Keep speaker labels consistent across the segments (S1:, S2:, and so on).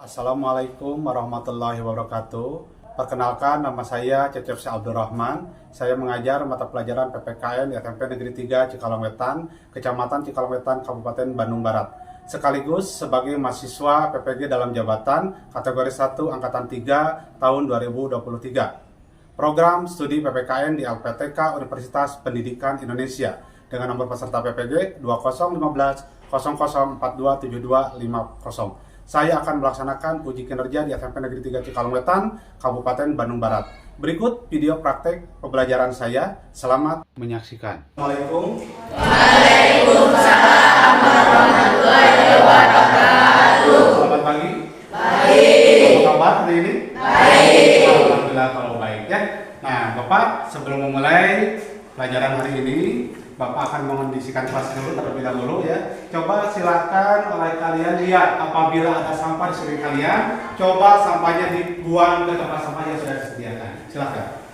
S1: Assalamualaikum warahmatullahi wabarakatuh. Perkenalkan, nama saya Cecep Abdurrahman. Saya mengajar mata pelajaran PPKN di SMP Negeri 3 Cikalongwetan, Kecamatan Cikalongwetan, Kabupaten Bandung Barat. Sekaligus sebagai mahasiswa PPG dalam jabatan kategori 1 Angkatan 3 tahun 2023. Program studi PPKN di LPTK Universitas Pendidikan Indonesia dengan nomor peserta PPG 2015 00427250. Saya akan melaksanakan uji kinerja di SMP Negeri 3 Cikalongwetan, Kabupaten Bandung Barat. Berikut video praktek pembelajaran saya. Selamat menyaksikan. Assalamualaikum.
S2: Waalaikumsalam warahmatullahi wabarakatuh.
S1: Selamat pagi.
S2: Baik.
S1: Apa kabar hari ini?
S2: Baik.
S1: Alhamdulillah kalau baik ya. Nah, Bapak, sebelum memulai pelajaran hari ini, Bapak akan mengondisikan kelas dulu terlebih dahulu ya. Coba silakan oleh kalian lihat apabila ada sampah di sini kalian, coba sampahnya dibuang ke tempat sampah yang sudah disediakan. Silakan.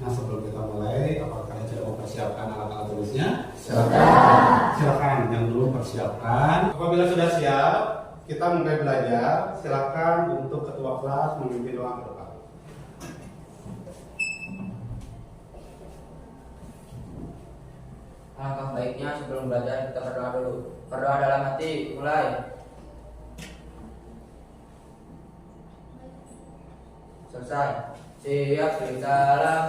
S1: Nah, sebelum kita mulai, apakah kalian sudah mempersiapkan alat-alat tulisnya? Silakan yang dulu persiapkan. Apabila sudah siap, kita mulai belajar. Silakan untuk ketua kelas memimpin doa ke depan.
S3: Alangkah baiknya sebelum belajar kita berdoa dulu. Berdoa dalam hati, mulai. Selesai. Siap, salam.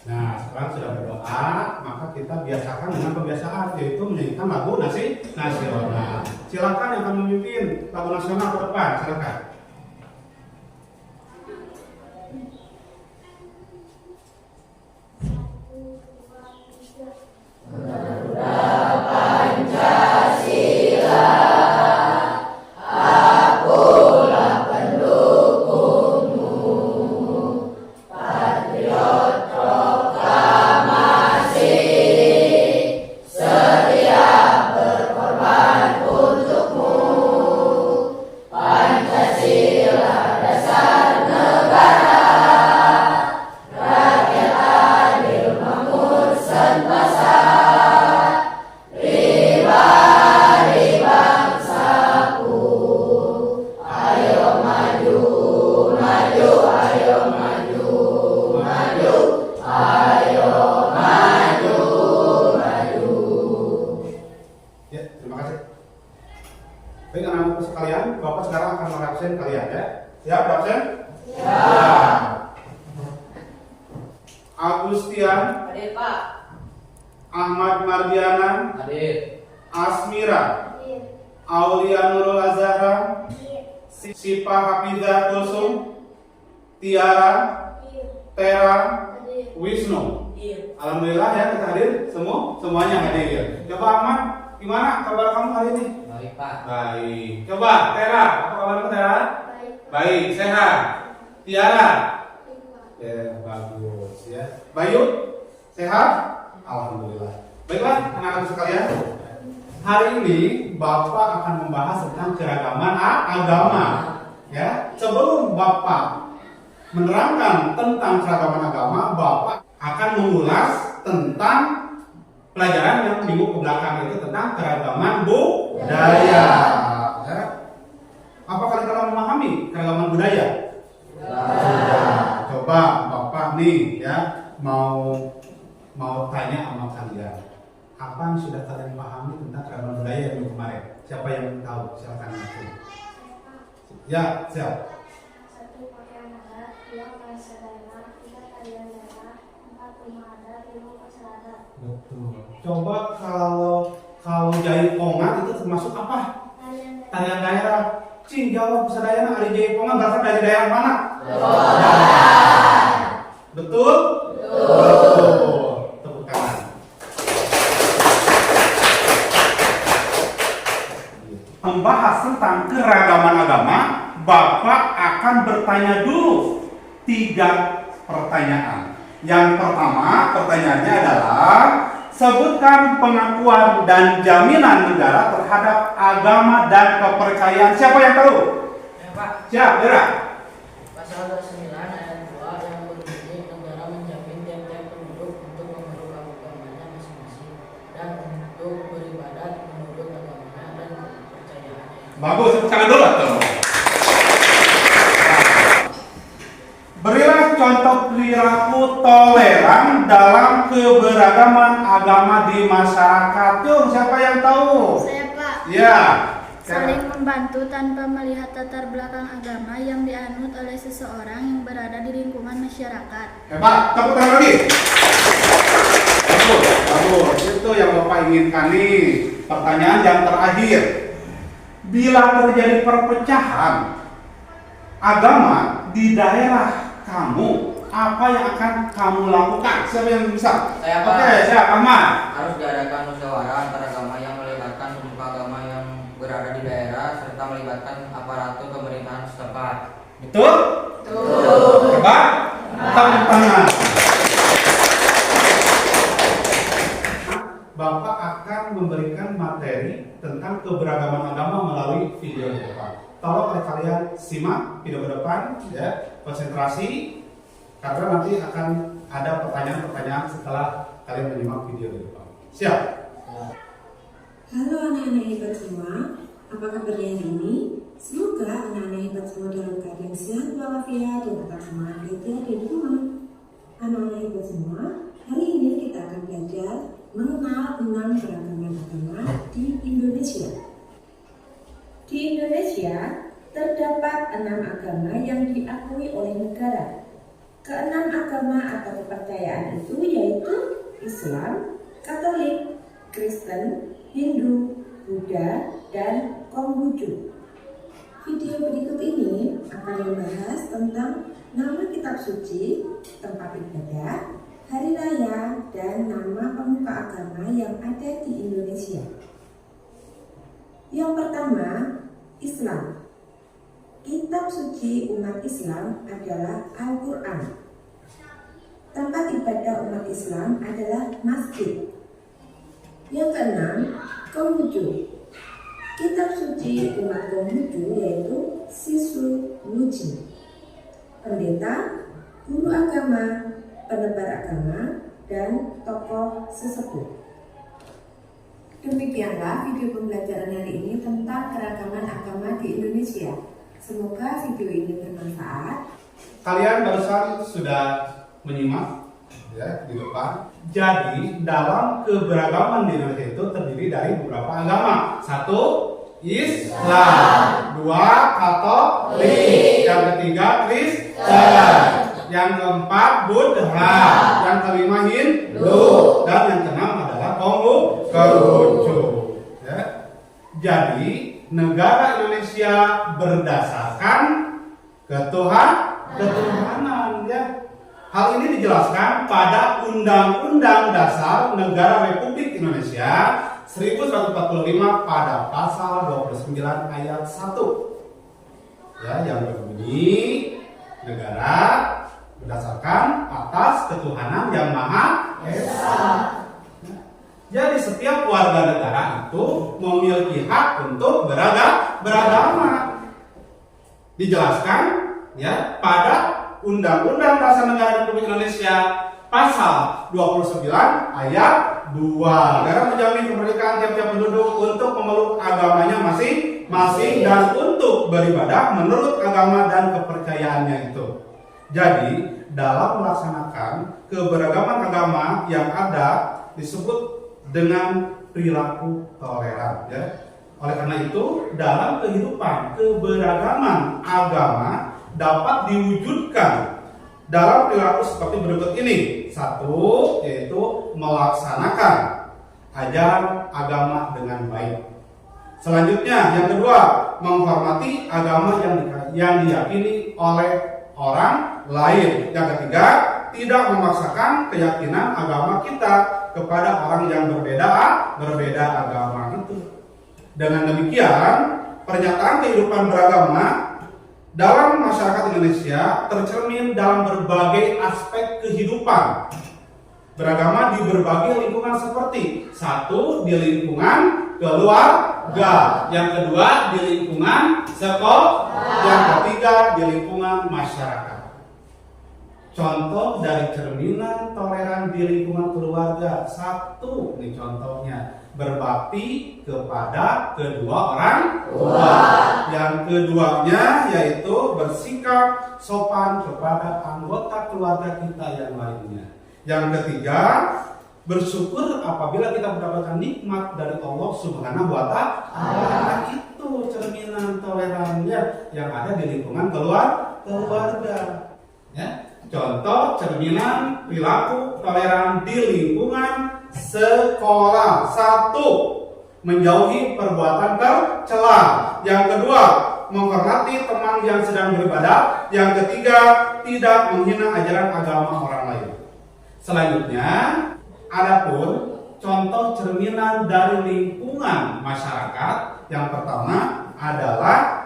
S1: Nah, sekarang sudah berdoa, maka kita biasakan dengan kebiasaan, yaitu menyanyikan lagu nasional. Silakan yang akan memimpin lagu nasional ke depan, silakan. Ya, terima kasih. Baik, anak-anak sekalian, Bapak sekarang akan mengabsen kalian ya. Siap, absen? Siap. Agustian,
S2: Hadir Pak.
S1: Ahmad Mardiana,
S3: Hadir.
S1: Asmira, Aulia Nurul Azhara, Sipa Hafizah Kulsum, Tiara, Tera, Wisnu. Alhamdulillah ya, kita hadir semuanya hadir. Coba Ahmad, gimana kabar kamu hari ini?
S3: Baik, Pak.
S1: Baik. Coba Tera, apa kabarmu Tera? Baik, sehat. Tiara? Ya, bagus ya. Bayu, sehat? Alhamdulillah. Baiklah anak-anak sekalian, hari ini Bapak akan membahas tentang keragaman agama. Ya, sebelum Bapak menerangkan tentang keragaman agama, Bapak akan mengulas tentang pelajaran yang minggu ke belakang itu tentang keragaman budaya. Ya. Apa kalian memahami keragaman budaya? Coba Bapak nih ya mau tanya sama kalian. Apa yang sudah kalian pahami tentang keragaman budaya yang minggu kemarin? Siapa yang tahu? Silakan ngaku. Ya, siap.
S4: Satu pakaian adat, dua bahasa daerah, tiga tarian daerah, empat rumah adat, lima pasar adat.
S1: Betul. Coba kalau jaipongan itu termasuk apa? Tarian daerah. Cing, jawab sadayana ari jaipongan berasal dari daerah mana? Betul? Betul. Tepuk tangan. membahas tentang keragaman agama, Bapak akan bertanya dulu 3 pertanyaan. Yang pertama, pertanyaannya adalah sebutkan pengakuan dan jaminan negara terhadap agama dan kepercayaan. Siapa yang tahu?
S3: Ya, Pak.
S1: Siap, Dera.
S2: Pasal 29 ayat 2 yang berbunyi negara menjamin tiap-tiap penduduk untuk memeluk agamanya masing-masing dan untuk beribadat menurut agamanya dan kepercayaannya.
S1: Bagus, tepuk tangan dulu tuh. Berilah contoh perilaku toleran dalam keberagaman agama di masyarakat. Tuh, siapa yang tahu?
S4: Saya, Pak.
S1: Ya.
S4: Saling membantu tanpa melihat latar belakang agama yang dianut oleh seseorang yang berada di lingkungan masyarakat.
S1: Hebat, tepuk tangan lagi. Bagus, bagus. Itu yang Bapak inginkan nih. Pertanyaan yang terakhir. Bila terjadi perpecahan agama di daerah kamu, apa yang akan kamu lakukan? Siapa yang bisa?
S3: Saya, Pak.
S1: Oke, siap, Ahmad.
S3: Harus diadakan musyawarah antar agama yang melibatkan pemuka agama yang berada di daerah serta melibatkan aparatur pemerintahan setempat.
S1: Betul?
S2: Betul.
S1: Hebat? Tepuk tangan. Bapak akan memberikan materi tentang keberagaman agama melalui video di depan. Tolong oleh kalian simak video ke depan, ya, konsentrasi, karena nanti akan ada pertanyaan-pertanyaan setelah kalian menyimak video di depan. Siap?
S5: Halo anak-anak hebat semua, apa kabarnya hari ini? Semoga anak-anak hebat semua dalam keadaan sehat walafiat dan tetap semangat belajar di rumah. Anak-anak hebat semua, hari ini kita akan belajar mengenal 6 keragaman agama di Indonesia. Di Indonesia terdapat 6 agama yang diakui oleh negara. Keenam agama atau kepercayaan itu yaitu Islam, Katolik, Kristen, Hindu, Buddha, dan Konghucu. Video berikut ini akan membahas tentang nama kitab suci, tempat ibadah, hari raya, dan nama pemuka agama yang ada di Indonesia. Yang pertama, Islam. Kitab suci umat Islam adalah Al-Quran. Tempat ibadah umat Islam adalah masjid. Yang keenam, Konghucu. Kitab suci umat Konghucu yaitu Sisu Wuji. Pendeta, guru agama, penebar agama, dan tokoh sesepuh. Demikianlah video pembelajaran hari ini tentang keragaman agama di Indonesia. Semoga video ini bermanfaat.
S1: Kalian barusan sudah menyimak, ya, di depan. Jadi dalam keberagaman di Indonesia itu terdiri dari beberapa agama. 1, Islam. 2, Katolik. Yang ketiga, Kristen. Yang keempat, Buddha. Yang kelima, Hindu. Dan yang keenam adalah Konghucu. Ya. Jadi negara Indonesia berdasarkan ketuhanan, ya. Hal ini dijelaskan pada Undang-Undang Dasar Negara Republik Indonesia 1145 pada pasal 29 ayat 1. Ya, yang berbunyi negara berdasarkan atas ketuhanan yang Maha Esa. Jadi setiap warga negara itu memiliki hak untuk beragama. Dijelaskan, ya, pada Undang-Undang Dasar Negara Republik Indonesia pasal 29 ayat 2. Negara menjamin kemerdekaan tiap-tiap penduduk untuk memeluk agamanya masing-masing dan untuk beribadah menurut agama dan kepercayaannya itu. Jadi dalam melaksanakan keberagaman agama yang ada disebut dengan perilaku toleran, ya. Oleh karena itu, dalam kehidupan keberagaman agama dapat diwujudkan dalam perilaku seperti berikut ini. 1, yaitu melaksanakan ajaran agama dengan baik. Selanjutnya, yang kedua, menghormati agama yang diyakini oleh orang lain. Yang ketiga, tidak memaksakan keyakinan agama kita kepada orang yang berbeda agama itu. Dengan demikian, pernyataan kehidupan beragama dalam masyarakat Indonesia tercermin dalam berbagai aspek kehidupan beragama di berbagai lingkungan seperti: satu, di lingkungan keluarga, yang kedua, di lingkungan sekolah, yang ketiga, di lingkungan masyarakat. Contoh dari cerminan toleran di lingkungan keluarga, satu nih contohnya, berbakti kepada kedua orang tua. Yang keduanya yaitu bersikap sopan kepada anggota keluarga kita yang lainnya. Yang ketiga, bersyukur apabila kita mendapatkan nikmat dari Allah Subhanahu wa Ta'ala. Itu cerminan tolerannya yang ada di lingkungan keluarga. Ya. Contoh cerminan perilaku toleran di lingkungan sekolah. Satu, menjauhi perbuatan tercela. Yang kedua, menghormati teman yang sedang beribadah. Yang ketiga, tidak menghina ajaran agama orang lain. Selanjutnya, adapun contoh cerminan dari lingkungan masyarakat, yang pertama adalah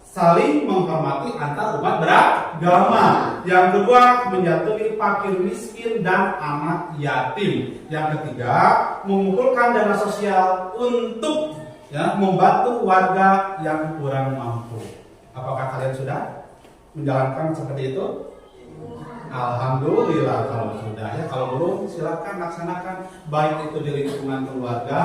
S1: saling menghormati antar umat beragama. Yang kedua, menjatuhi fakir miskin dan anak yatim. Yang ketiga, mengumpulkan dana sosial untuk membantu warga yang kurang mampu. Apakah kalian sudah menjalankan seperti itu? Alhamdulillah kalau sudah ya. Kalau belum, silakan laksanakan, baik itu di lingkungan keluarga,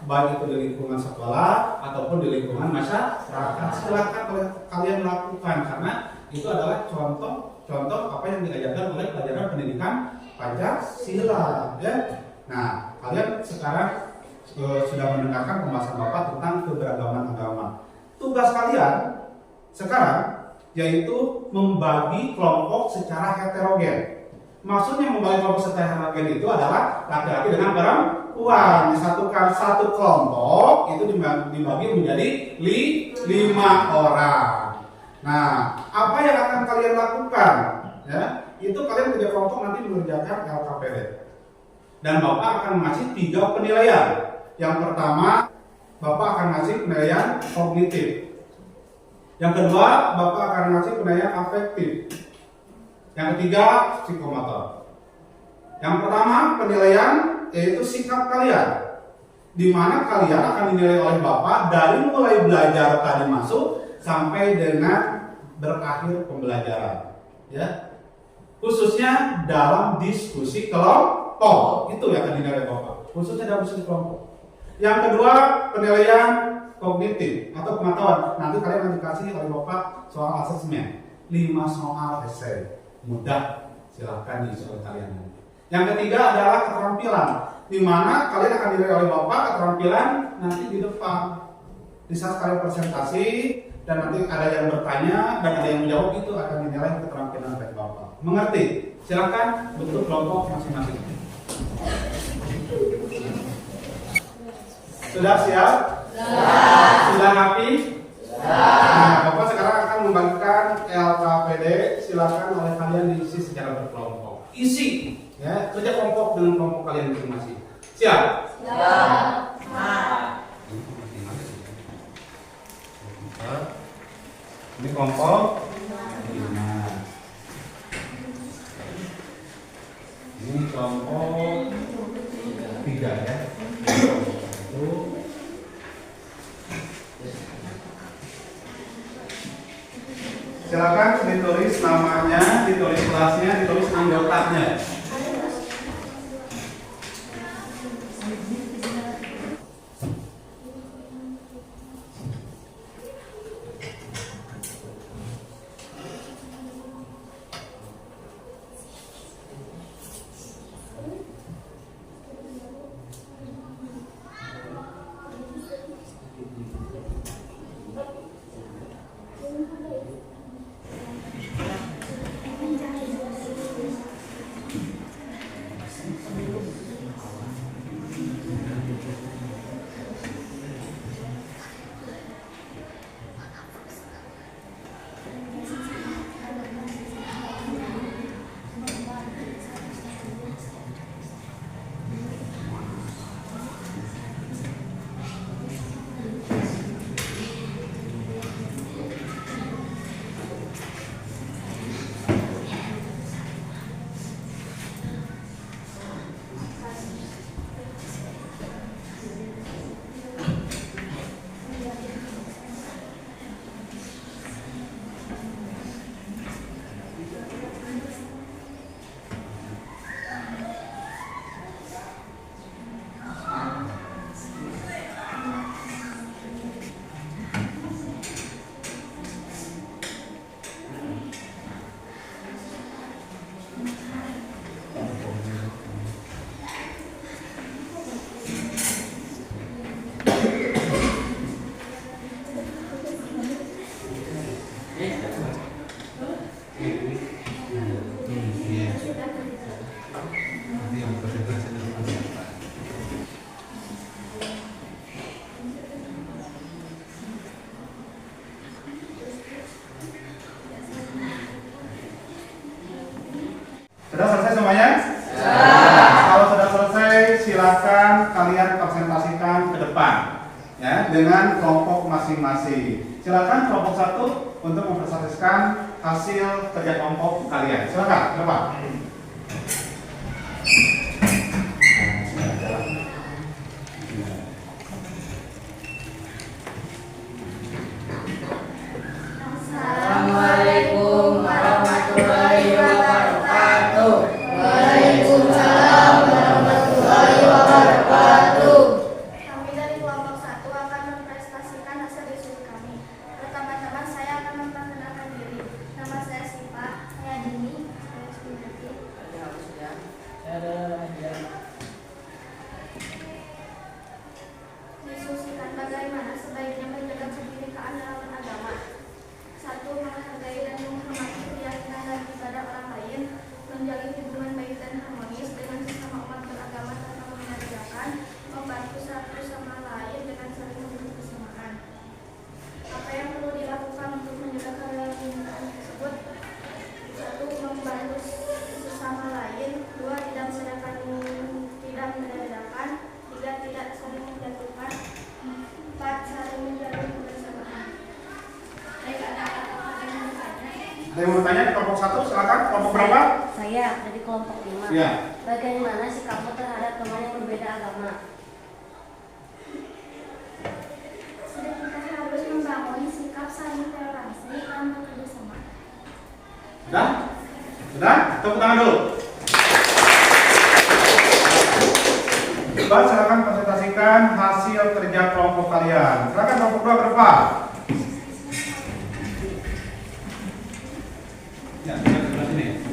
S1: baik itu di lingkungan sekolah ataupun di lingkungan masyarakat. Silakan kalian lakukan karena itu adalah contoh apa yang diajarkan oleh pelajaran pendidikan Pancasila ya. Nah, kalian sekarang sudah mendengarkan pembahasan Bapak tentang keberagaman agama. Tugas kalian sekarang yaitu membagi kelompok secara heterogen. Maksudnya membagi kelompok secara heterogen itu adalah laki-laki dengan perempuan. Disatukan satu kelompok itu dibagi menjadi 5 orang. Nah, apa yang akan kalian lakukan? Ya, itu kalian 3 kelompok nanti mengerjakan LKPD. Dan Bapak akan ngasih 3 penilaian. Yang pertama, Bapak akan ngasih penilaian kognitif. Yang kedua, Bapak akan ngasih penilaian afektif. Yang ketiga, psikomotor. Yang pertama, penilaian yaitu sikap kalian, di mana kalian akan dinilai oleh Bapak dari mulai belajar tadi masuk sampai dengan berakhir pembelajaran. Ya, khususnya dalam diskusi kelompok itu yang akan dinilai Bapak. Khususnya dalam diskusi kelompok. Yang kedua, penilaian kognitif atau pengetahuan. Nanti kalian akan dikasih oleh Bapak soal asesmen 5 soal esai mudah, silahkan diisi oleh kalian. Yang ketiga adalah keterampilan, di mana kalian akan dinilai oleh Bapak keterampilan nanti di depan di saat kalian presentasi dan nanti ada yang bertanya dan ada yang menjawab, itu akan dinilai keterampilan dari Bapak. Mengerti? Silahkan bentuk kelompok masing-masing. Sudah siap? Sudah rapi? Nah, Bapak sekarang akan membagikan LKPD. Silakan oleh kalian diisi secara berkelompok. Isi, ya, kerja kelompok dengan kelompok kalian masing-masing. Siap? Ini kelompok 5. Ini kelompok 3 ya. Silakan ditulis namanya, ditulis kelasnya, ditulis anggotanya. silakan kalian presentasikan ke depan ya dengan kelompok masing-masing. Silakan kelompok 1 untuk mempresentasikan hasil kerja kelompok kalian. Silakan ke depan.
S2: Assalamualaikum warahmatullahi wabarakatuh. Waalaikumsalam warahmatullahi wabarakatuh.
S4: Kami dari kelompok 1 akan mempresentasikan hasil diskusi kami. Pertama-tama saya akan memperkenalkan diri. Nama saya Sipa, saya Dini, saya Sumiati. Diskusikan bagaimana sebaiknya menjaga kebinekaan dalam agama. 1. Menghargai dan menghormati keyakinan dan ibadah orang lain, menjalin hubungan baik dan harmonis dengan sesama umat beragama tanpa membedakan, membantu satu sama lain dengan saling memberi kesamaan. Apa yang perlu dilakukan untuk menjaga kebinekaan tersebut? 1. Membantu sesama lain. 2. Tidak membedakan, tidak membedakan. 3. Tidak saling menjatuhkan. 4. Saling menjalin kebersamaan. Baik, ada yang bertanya?
S1: Ada yang mau bertanya di kelompok 1? Silakan. Kelompok berapa?
S6: Saya dari kelompok 5.
S1: Ya.
S6: Bagaimana sikapmu terhadap teman yang berbeda agama?
S4: Kita harus membangun sikap saling toleransi dan bekerja sama.
S1: Sudah? Sudah? Tepuk tangan dulu. Coba silakan presentasikan hasil kerja kelompok kalian. Silakan kelompok 2 ke depan. Ya, kita sebelah sini.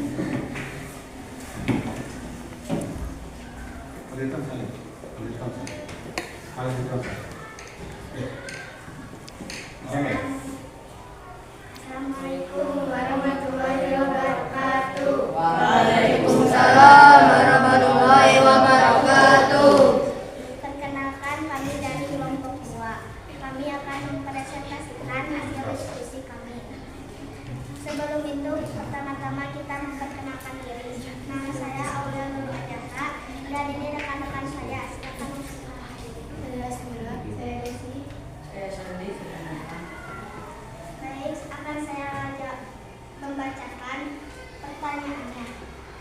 S1: Perintah sekali. Perintah sekali. Perintah sekali. Ya. Oke.
S4: Assalamualaikum warahmatullahi wabarakatuh.
S2: Waalaikumsalam warahmatullahi wabarakatuh.
S4: Perkenalkan, kami dari kelompok 2. Kami akan mempresentasikan hasil diskusi kami. Sebelum itu, pertama-tama kita memperkenalkan diri. Nama saya Aulia Nurhayata dan ini rekan-rekan saya. Silakan memperkenalkan. Saya Samira, saya Desi.
S2: Saya Sandi.
S4: Baik, akan saya membacakan pertanyaannya.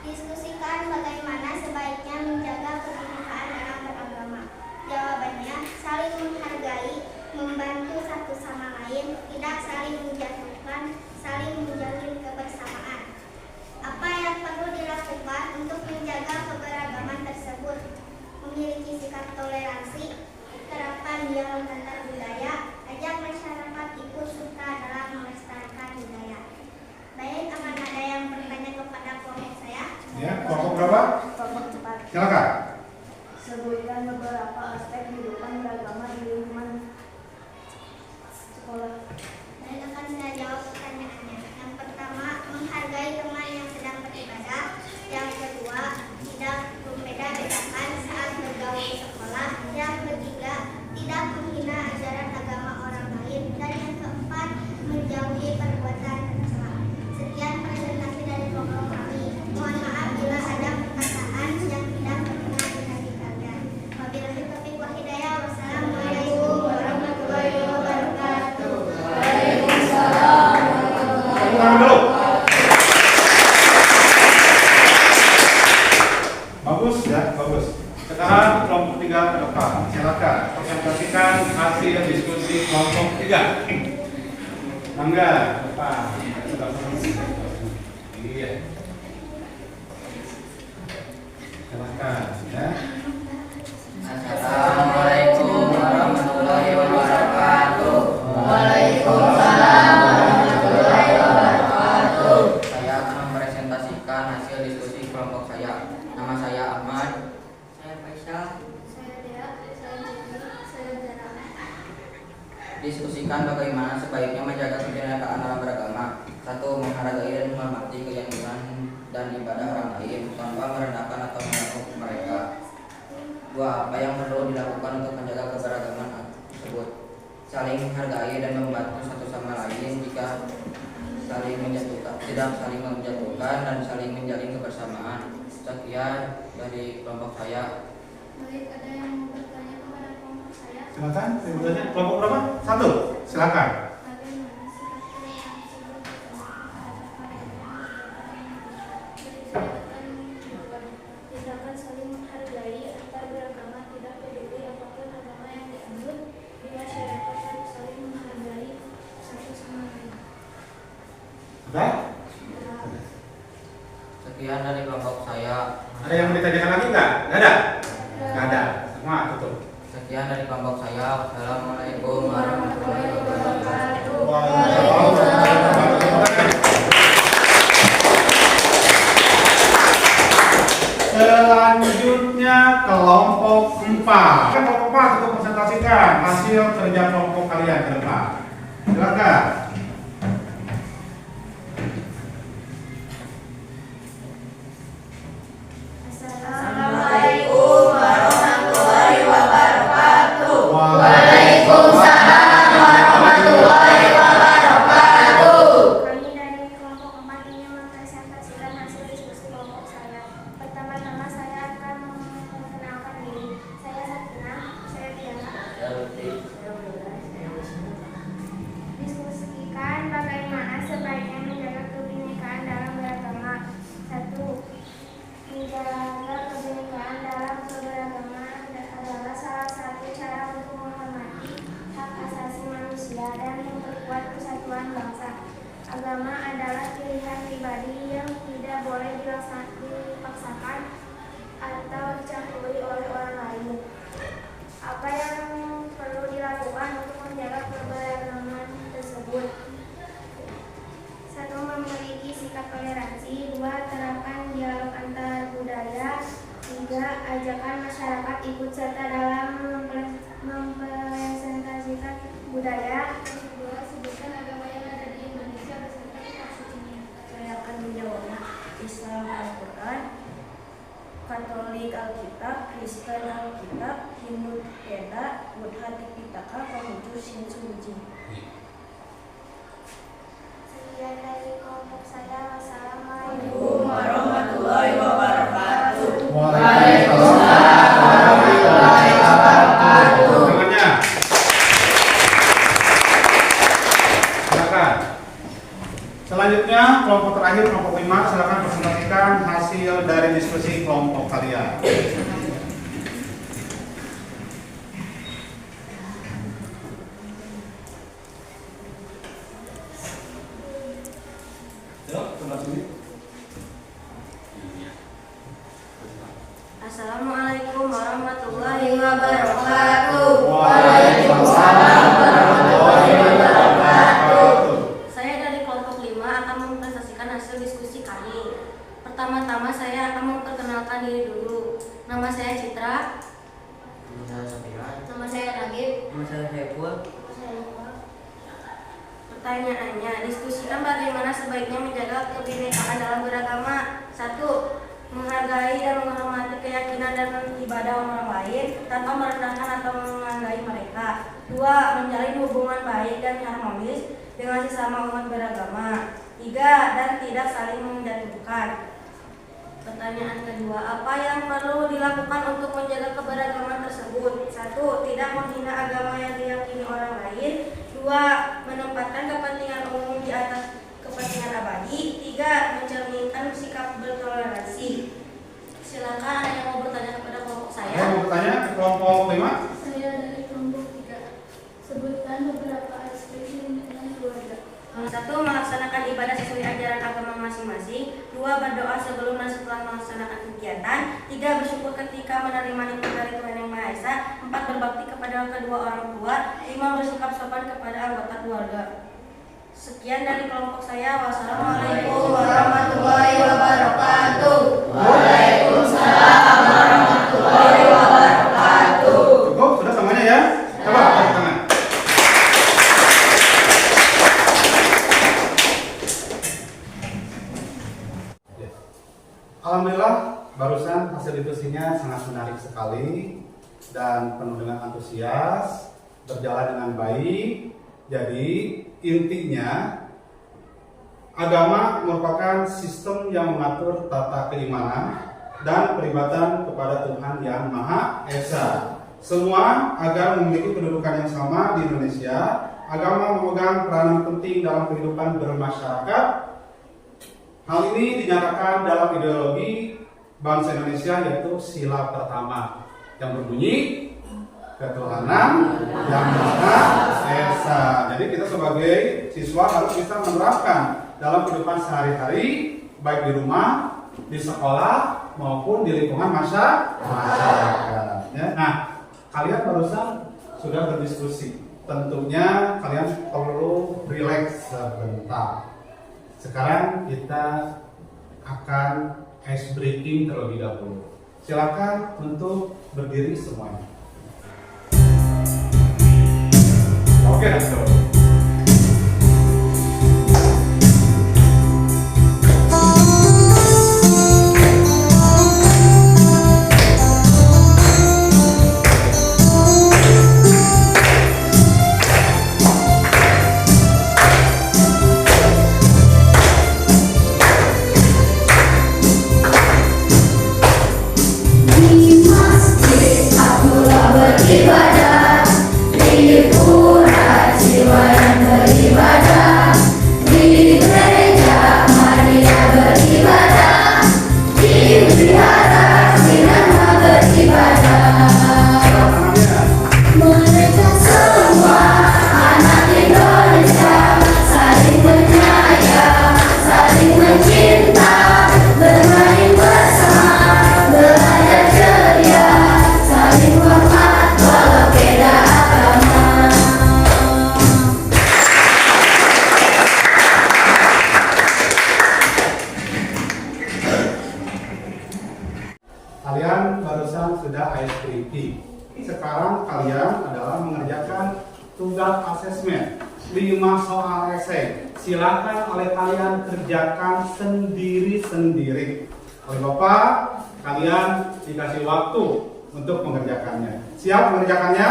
S4: Diskusikan bagaimana sebaiknya menjaga kebinekaan dalam beragama. Jawabannya, saling menghargai, membantu satu sama lain, tidak saling menjatuhkan, saling menjalin kebersamaan. Apa yang perlu dilakukan untuk menjaga keberagaman tersebut? Memiliki sikap toleransi, terapkan dialog antar budaya, ajak masyarakat ikut serta dalam melestarikan budaya. Baik, akan ada yang bertanya kepada kelompok saya.
S1: Ya, kelompok berapa?
S4: Kelompok 4.
S1: Silakan.
S4: Sebutkan beberapa aspek kehidupan beragama di lingkungan sekolah. Baik, akan saya jawab pertanyaannya. Yang pertama, menghargai teman yang sedang beribadah. Yang kedua, tidak membeda-bedakan saat bergaul di sekolah. Yang ketiga, tidak menghina ajaran agama orang lain. Dan yang keempat, menjauhi perbuatan tercela. Sekian presentasi dari kelompok kami. Mohon maaf bila ada perkataan yang tidak berkenan di hati kalian. Wabillahi taufiq wal hidayah. Wassalamualaikum warahmatullahi wabarakatuh.
S2: Waalaikumsalam.
S1: Tepuk tangan dulu. Bagus ya, bagus. Sekarang kelompok 3 ke depan. Silakan presentasikan hasil diskusi kelompok 3. Mangga, depan. Iya. Silakan ya.
S3: Assalamualaikum warahmatullahi wabarakatuh.
S2: Waalaikumsalam warahmatullahi wabarakatuh.
S3: Saya akan mempresentasikan hasil diskusi kelompok saya. Nama saya Ahmad.
S2: Saya Faisal.
S4: Saya Dea, saya Juni, saya Zara.
S3: Diskusikan bagaimana sebaiknya menjaga kebinekaan dalam beragama. 1. Menghargai dan menghormati keyakinan dan ibadah orang lain tanpa merendahkan atau menakut mereka. 2. Apa yang perlu dilakukan untuk menjaga keberagaman tersebut? Saling menghargai dan membantu satu sama lain jika saling menjatuhkan, tidak saling menjatuhkan dan saling menjalin kebersamaan. Sekian dari kelompok saya.
S4: Baik, ada yang
S1: Silakan, berikutnya kelompok berapa? 1. Silakan.
S4: Bagaimana sikap toleransi tindakan saling menghargai antar beragama, tidak peduli apapun agama yang dianut di masyarakat, harus saling menghargai satu sama lain.
S1: Sudah?
S3: Sekian dari kelompok saya.
S1: Ada yang mau ditanyakan lagi nggak? Nggak ada? Nggak ada. Semua tutup.
S3: Sekian dari kelompok saya. Wassalamualaikum warahmatullahi wabarakatuh.
S1: Selanjutnya kelompok 4. Kelompok 4 untuk presentasikan hasil kerja kelompok kalian ke depan. Silakan.
S6: Assalamualaikum warahmatullahi wabarakatuh.
S1: Waalaikumsalam
S6: warahmatullahi wabarakatuh.
S4: Kami dari kelompok 4 ingin mempresentasikan hasil diskusi kelompok saya. Pertama-tama saya akan memperkenalkan diri. Saya Sakinah, saya Diana. Diskusikan bagaimana sebaiknya menjaga kebinekaan dalam beragama. 1. Menjaga kebinekaan dalam keberagaman adalah salah satu cara untuk menghormati hak asasi manusia dan memperkuat persatuan bangsa. Agama adalah pilihan pribadi yang tidak boleh dipaksakan atau dicampuri oleh orang lain. Apa yang perlu dilakukan untuk menjaga keberagaman tersebut? 1. Memiliki sikap toleransi. 2. Terapkan dialog antar budaya. 3. Ajakan masyarakat ikut serta dalam mempresentasikan budaya. 2. Sebutkan agama yang ada di Indonesia beserta kitab sucinya.
S6: Saya akan menjawabnya. Islam Al-Quran, Katolik Alkitab, Kristen Alkitab, Hindu Veda, Buddha Tipitaka, Konghucu Shinto Buji.
S4: Sekian dari kelompok saya.
S6: Assalamualaikum warahmatullahi wabarakatuh.
S1: Waalaikumsalam warahmatullahi wabarakatuh. Tangannya. Silakan. Selanjutnya kelompok terakhir, kelompok 5. Silakan presentasikan hasil dari diskusi kelompok kalian. Yuk, sebelah sini.
S6: Assalamualaikum warahmatullahi wabarakatuh.
S1: Waalaikumsalam warahmatullahi wabarakatuh.
S6: Saya dari kelompok 5 akan mempresentasikan hasil diskusi kami. Pertama-tama saya akan memperkenalkan diri dulu. Nama saya Citra.
S3: Nama saya Safiran.
S6: Nama saya Nagib.
S3: Nama saya Saiful.
S6: Pertanyaannya, diskusikan bagaimana sebaiknya menjaga kebinekaan dalam beragama. 1. Menghargai dan menghormati keyakinan dan ibadah orang lain tanpa merendahkan atau menghargai mereka. 2. Menjalin hubungan baik dan harmonis dengan sesama umat beragama. 3. Dan tidak saling menjatuhkan. Pertanyaan kedua, apa yang perlu dilakukan untuk menjaga keberagaman tersebut? 1. Tidak menghina agama yang diyakini orang lain. 2. Menempatkan kepentingan umum di atas kepentingan abadi. 3. Mencerminkan sikap bertoleransi. Silakan ada yang mau bertanya kepada kelompok
S1: Ada yang
S6: saya.
S1: mau bertanya ke kelompok 5?
S4: Saya dari kelompok 3. Sebutkan beberapa ekspresi lingkungan keluarga.
S6: 1. Melaksanakan ibadah sesuai ajaran agama masing-masing. 2. Berdoa sebelum dan setelah melaksanakan kegiatan. 3. Bersyukur ketika menerima nikmat dari Tuhan Yang Maha Esa. 4. Berbakti kepada kedua orang tua. 5. Bersikap sopan kepada anggota keluarga. Sekian dari kelompok saya. Wassalamualaikum warahmatullahi wabarakatuh.
S3: Waalaikumsalam warahmatullahi wabarakatuh.
S1: Cukup? Sudah semuanya ya? Coba tepuk tangan. Alhamdulillah, barusan hasil diskusinya sangat menarik sekali dan penuh dengan antusias, berjalan dengan baik. Jadi intinya agama merupakan sistem yang mengatur tata keimanan dan peribadatan kepada Tuhan Yang Maha Esa. semua agar memiliki kedudukan yang sama di Indonesia. Agama memegang peranan penting dalam kehidupan bermasyarakat. Hal ini dinyatakan dalam ideologi bangsa Indonesia, yaitu sila pertama yang berbunyi ketuhanan yang Maha Esa. Jadi kita sebagai siswa harus bisa menerapkan dalam kehidupan sehari-hari, baik di rumah, di sekolah, maupun di lingkungan masyarakat. Ya. Nah, kalian barusan sudah berdiskusi. Tentunya kalian perlu rileks sebentar. Sekarang kita akan ice breaking terlebih dahulu. Silakan untuk berdiri semuanya. Oke, langsung.
S7: Beribadah di pura jiwa yang beribadah, di gereja Maria beribadah, di wihara Sinama beribadah. Mereka semua anak Indonesia, saling menyayang, saling mencinta, bermain bersama, belajar ceria, saling hormat walau beda agama.
S1: Kalian barusan sudah ice breaking. Sekarang kalian adalah mengerjakan tugas asesmen 5 soal esai. Silakan oleh kalian kerjakan sendiri-sendiri. Oleh Bapak, kalian dikasih waktu untuk mengerjakannya. Siap mengerjakannya?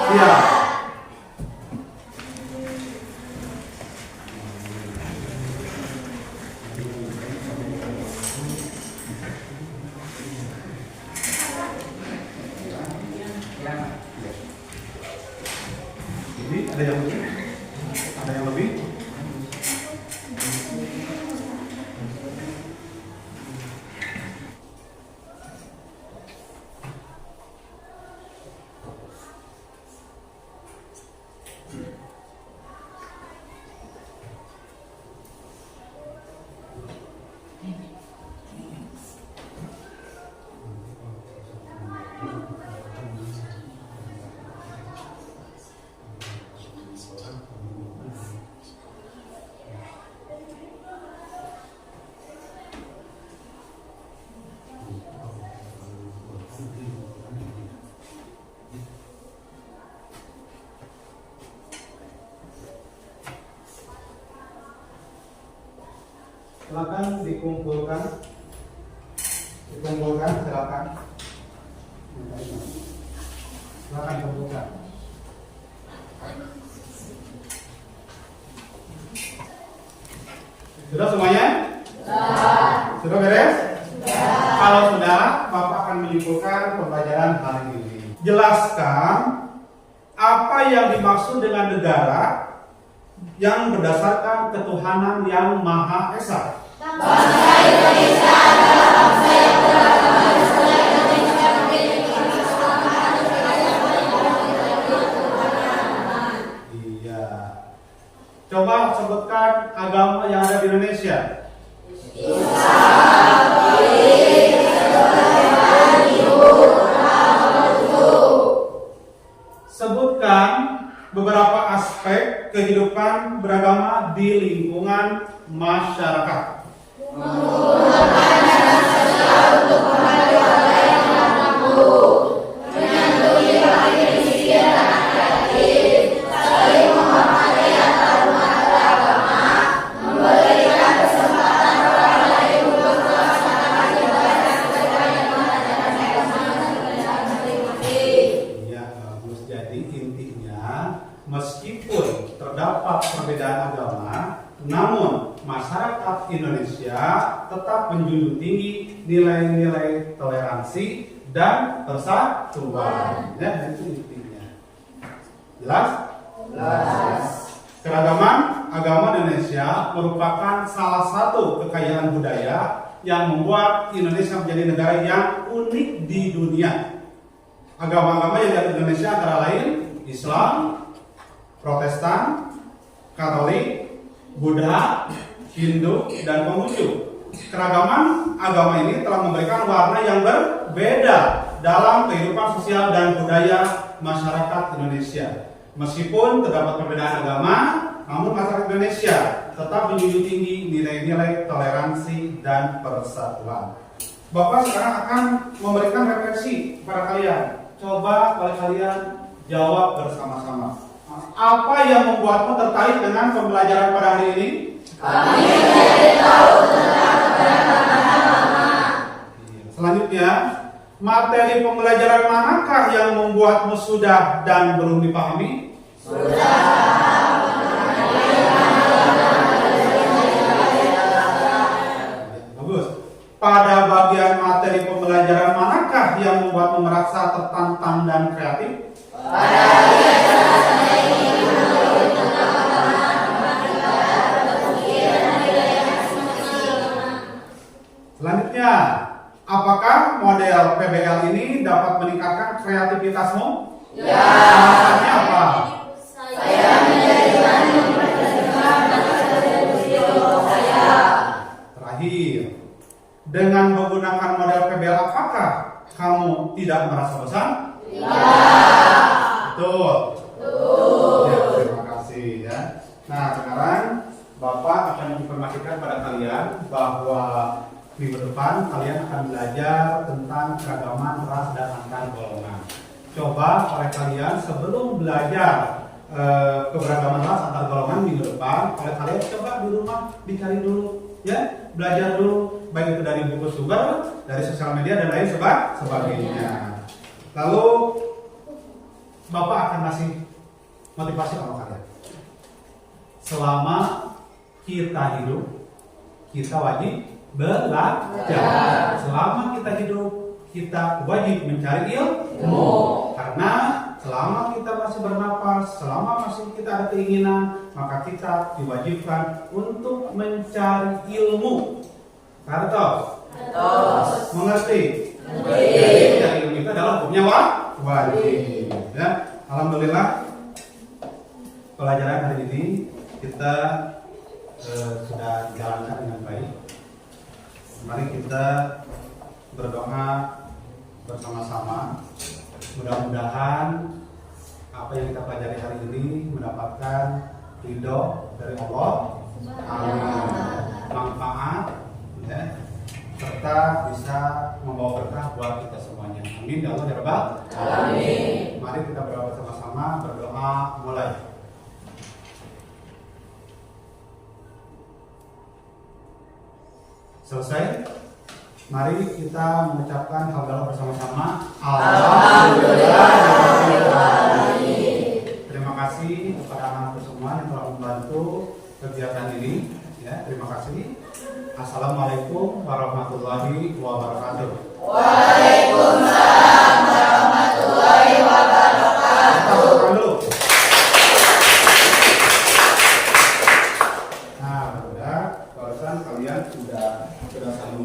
S1: Siap. Jadi ada yang lebih? Ada yang lebih? Silakan dikumpulkan, silakan. Silakan kumpulkan. Sudah semuanya? Sudah beres? Kalau sudah, Bapak akan menyimpulkan pembelajaran hari ini. Jelaskan apa yang dimaksud dengan negara yang berdasarkan ketuhanan yang Maha Esa.
S7: Bangsa Indonesia adalah bangsa yang beragama Islam. Indonesia memiliki keselamatan
S1: Iya. Coba sebutkan agama yang ada di Indonesia. Sebutkan beberapa aspek kehidupan beragama di lingkungan masyarakat. Ya, bagus. Jadi intinya, meskipun terdapat perbedaan agama, namun masyarakat Indonesia tetap menjunjung tinggi nilai-nilai toleransi dan persatuan. Ya, itu intinya. Jelas? Jelas. Keragaman agama Indonesia merupakan salah satu kekayaan budaya yang membuat Indonesia menjadi negara yang unik di dunia. Agama-agama yang ada di Indonesia antara lain Islam, Protestan, Katolik, Buddha, Hindu, dan Konghucu. Keragaman agama ini telah memberikan warna yang berbeda dalam kehidupan sosial dan budaya masyarakat Indonesia. Meskipun terdapat perbedaan agama, namun masyarakat Indonesia tetap menjunjung tinggi nilai-nilai toleransi dan persatuan. Bapak sekarang akan memberikan refleksi kepada kalian. Coba oleh kalian jawab bersama-sama. Apa yang membuatmu tertarik dengan pembelajaran pada hari ini?
S7: Kami mencari tahu tentang keberagaman agama.
S1: Selanjutnya, materi pembelajaran manakah yang membuatmu sudah dan belum dipahami? Bagus. Pada bagian materi pembelajaran manakah yang membuatmu merasa tertantang dan kreatif? Selanjutnya, apakah model PBL ini dapat meningkatkan kreativitasmu? Ya. Alasannya apa?
S7: Saya menjadikan memperkenalkan saya.
S1: Terakhir, dengan menggunakan model PBL apakah kamu tidak merasa bosan?
S7: Ya.
S1: Betul. Ya, terima kasih ya. Nah, sekarang Bapak akan menginformasikan pada kalian bahwa minggu depan kalian akan belajar tentang keragaman ras dan antar golongan. Coba oleh kalian sebelum belajar keberagaman ras antar golongan minggu depan, oleh kalian coba di rumah dicari dulu, ya, belajar dulu, baik itu dari buku sumber, dari sosial media dan lain sebagainya. Lalu Bapak akan kasih motivasi sama kalian. Selama kita hidup, kita wajib belajar. Selama kita hidup, kita wajib mencari ilmu. Karena selama kita masih bernapas, selama masih kita ada keinginan, maka kita diwajibkan untuk mencari ilmu. Betul? Mengerti? Mencari ilmu itu adalah hukumnya wajib. Ya, alhamdulillah pelajaran hari ini kita sudah jalankan dengan baik. Mari kita berdoa bersama-sama. Mudah-mudahan apa yang kita pelajari hari ini mendapatkan ridho dari Allah, amin, manfaat, ya, serta bisa membawa berkah buat kita semuanya. Amin ya Allah ya Rabbal alamin. Mari kita berdoa bersama-sama. Berdoa mulai. Selesai. Mari kita mengucapkan hamdalah bersama-sama. Alhamdulillah. Terima kasih kepada anak-anak semua yang telah membantu kegiatan ini. Ya, terima kasih. Assalamualaikum warahmatullahi wabarakatuh.
S7: Waalaikumsalam warahmatullahi wabarakatuh.
S1: Dulu. Nah, udah, barusan kalian sudah saling